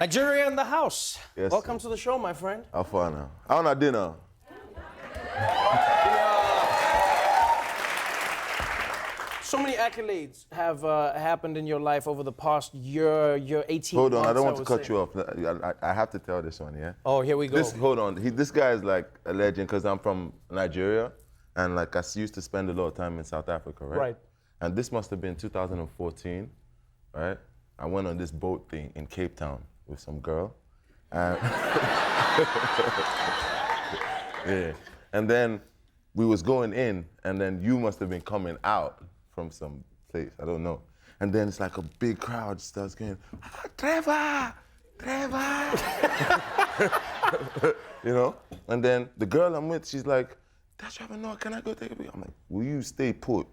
Nigeria in the house. Yes, Welcome sir. to the show, my friend. How far now? How na dinner? So many accolades have happened in your life over the past year, 18 Hold on, months. I don't want to would cut say. you off. I have to tell this one, yeah? Oh, here we go. Hold on. This guy is like a legend because I'm from Nigeria and like I used to spend a lot of time in South Africa, right? Right. And this must have been 2014, right? I went on this boat thing in Cape Town with some girl. And yeah. And then we was going in and then you must have been coming out from some place, I don't know. And then it's like a big crowd starts going, "Ah, Trevor! Trevor!" You know? And then the girl I'm with, she's like, "That's Trevor Noah, can I go take a picture?" I'm like, "Will you stay put?"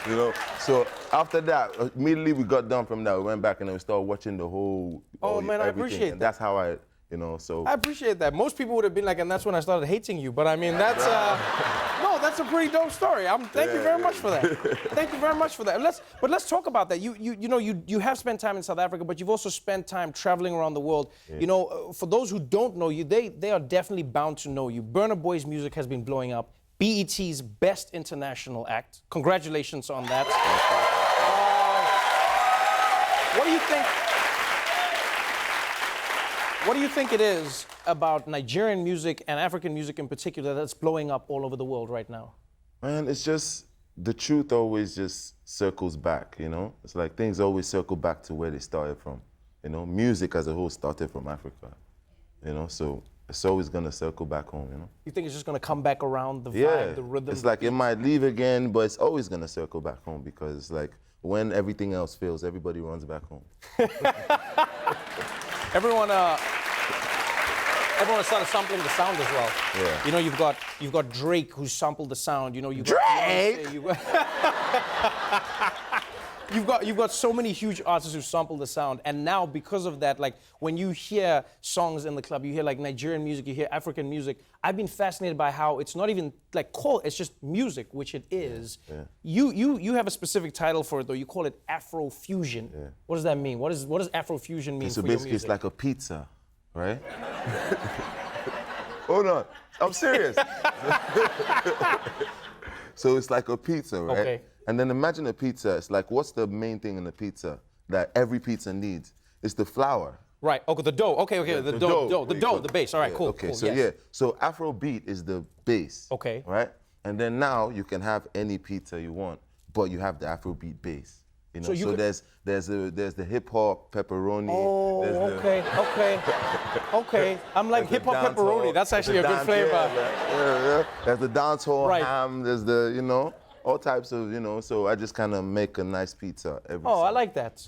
You know? So after that, immediately we got done from that, we went back and then we started watching the whole Man, I everything. appreciate And that. that's how I, you know, so. I appreciate that. Most people would have been like, and that's when I started hating you. But I mean, that's no, that's a pretty dope story. Thank you very much for that. Thank you very much for that. Let's talk about that. You have spent time in South Africa, but you've also spent time traveling around the world. Yeah. You know, for those who don't know you, they are definitely bound to know you. Burna Boy's music has been blowing up. BET's Best International Act. Congratulations on that. What do you think? What do you think it is about Nigerian music and African music in particular that's blowing up all over the world right now? Man, it's just, the truth always just circles back, you know? It's like things always circle back to where they started from. You know, music as a whole started from Africa, you know? So it's always gonna circle back home, you know? You think it's just gonna come back around, the vibe, Yeah, the rhythm? it's like it might leave again, but it's always gonna circle back home because it's like when everything else fails, everybody runs back home. Everyone started sampling the sound as well. Yeah. You know, you've got Drake who sampled the sound. You know, you've Drake. You've got so many huge artists who sample the sound, and now because of that, like when you hear songs in the club, you hear like Nigerian music, you hear African music. I've been fascinated by how it's not even like it's just music, which it is. Yeah. You have a specific title for it though. You call it Afrofusion. Yeah. What does that mean? What does Afrofusion mean So for your basically, music? it's like a pizza, right? Hold on, I'm serious. So it's like a pizza, right? Okay. And then imagine a pizza. It's like, what's the main thing in the pizza that every pizza needs? It's the flour. Right. Okay. The dough. Okay. Yeah, the dough. The base. All right. Yeah, Cool. okay. Cool. So yes. yeah. So Afrobeat is the base. Okay. Right. And then now you can have any pizza you want, but you have the Afrobeat base. You know. So there's the hip hop pepperoni. Oh, okay. I'm like hip hop pepperoni. That's actually a good flavor. Yeah. There's the dancehall Right. ham. There's the, you know, all types of, you know. So I just kind of make a nice pizza every. Oh, I Sunday. like that.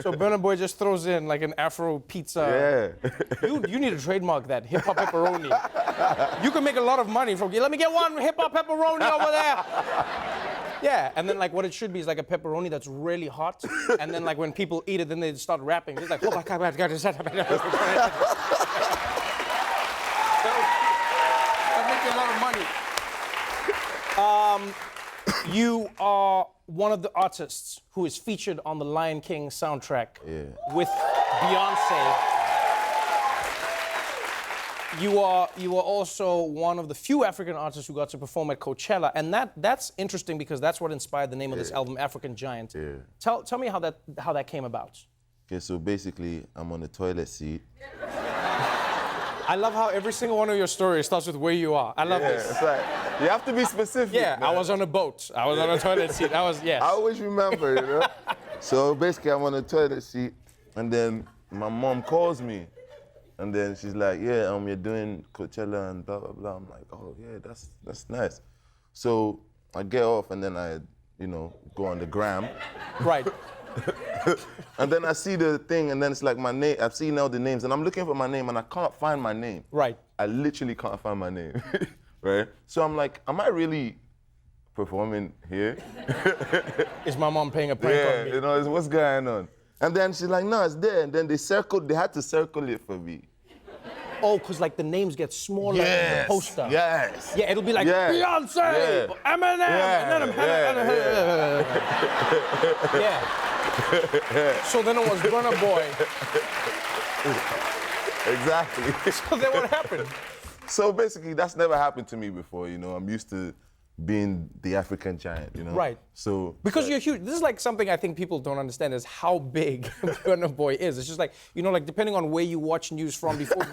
So Burna Boy just throws in like an Afro pizza. Yeah. You need to trademark that, hip hop pepperoni. You can make a lot of money from. Let me get one hip hop pepperoni over there. Yeah, and then like what it should be is like a pepperoni that's really hot, and then like when people eat it, then they start rapping. It's like, oh my God, I'm making a lot of money. You are one of the artists who is featured on the Lion King soundtrack with Beyonce. You are also one of the few African artists who got to perform at Coachella, and that's interesting because that's what inspired the name of this album, African Giant. Yeah. Tell me how that came about. Okay, so basically, I'm on the toilet seat. I love how every single one of your stories starts with where you are. I love this. It's like, you have to be specific. Yeah, man. I was on a boat. I was on a toilet seat. Yes. I always remember, you know? So basically, I'm on the toilet seat, and then my mom calls me. And then she's like, yeah, you're doing Coachella and blah, blah, blah. I'm like, oh, yeah, that's nice. So I get off, and then I, you know, go on the gram. Right. And then I see the thing, and then it's like my name. I've seen all the names, and I'm looking for my name, and I can't find my name. Right. I literally can't find my name, right? So I'm like, am I really performing here? Is my mom playing a prank on me? You know, what's going on? And then she's like, no, it's there. And then they had to circle it for me. Oh, because like the names get smaller in the poster. Yes. Yeah, it'll be like Beyonce, Eminem, and then yeah. yeah. So then it was Burna Boy. Exactly. So then what happened? So basically, that's never happened to me before, you know. I'm used to being the African giant, you know? Right. So Because you're huge. This is like something I think people don't understand is how big Burna Boy is. It's just like, you know, like depending on where you watch news from, before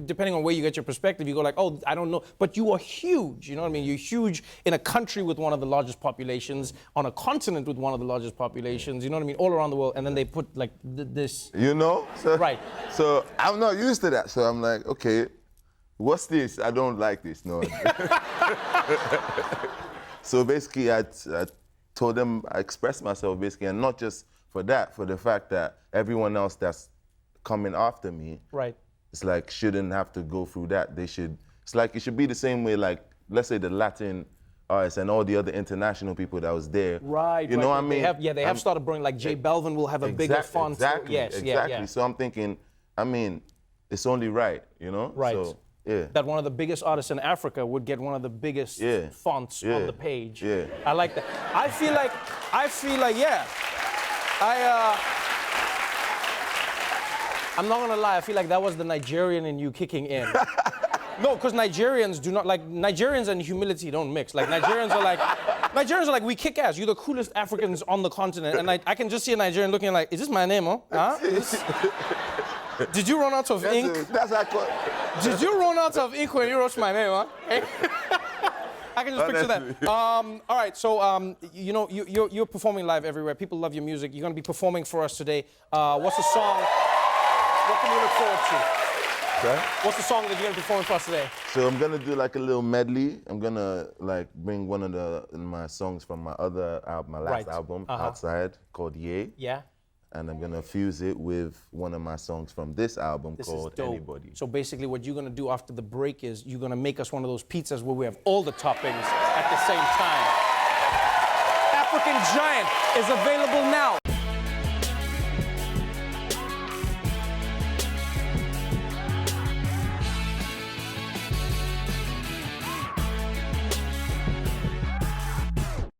depending on where you get your perspective, you go like, oh, I don't know. But you are huge, you know what I mean? You're huge in a country with one of the largest populations, on a continent with one of the largest populations, you know what I mean? All around the world. And then they put like this. you know? So, Right. So I'm not used to that. So I'm like, okay, what's this? I don't like this, no. So basically, I told them, I expressed myself basically, and not just for that, for the fact that everyone else that's coming after me, Right. it's like shouldn't have to go through that. They should, it's like it should be the same way, like, let's say the Latin artists and all the other international people that was there. Right. You know what I mean? They have started bringing, like J Balvin will have a bigger font. Exactly, Yes, exactly. yeah. So I'm thinking, I mean, it's only right, you know? Right. So, yeah. That one of the biggest artists in Africa would get one of the biggest fonts on the page. Yeah. I like that. I feel like, yeah. I'm not gonna lie, I feel like that was the Nigerian in you kicking in. No, because Nigerians do not, like, Nigerians and humility don't mix. Like, Nigerians are like, we kick ass. You're the coolest Africans on the continent. And I can just see a Nigerian looking like, is this my name, huh? Did you run out of ink? Did you run out of ink when you wrote my name, huh? I can just picture that. All right, so you know, you're performing live everywhere. People love your music. You're gonna be performing for us today. What's the song? What can we look forward to? Okay. What's the song that you're gonna perform for us today? So I'm gonna do like a little medley. I'm gonna like bring one of my songs from my other album, my last album, Outside, called Yay. Yeah. And I'm gonna fuse it with one of my songs from this album This called is dope. Anybody. So basically what you're gonna do after the break is you're gonna make us one of those pizzas where we have all the toppings at the same time. African Giant is available now.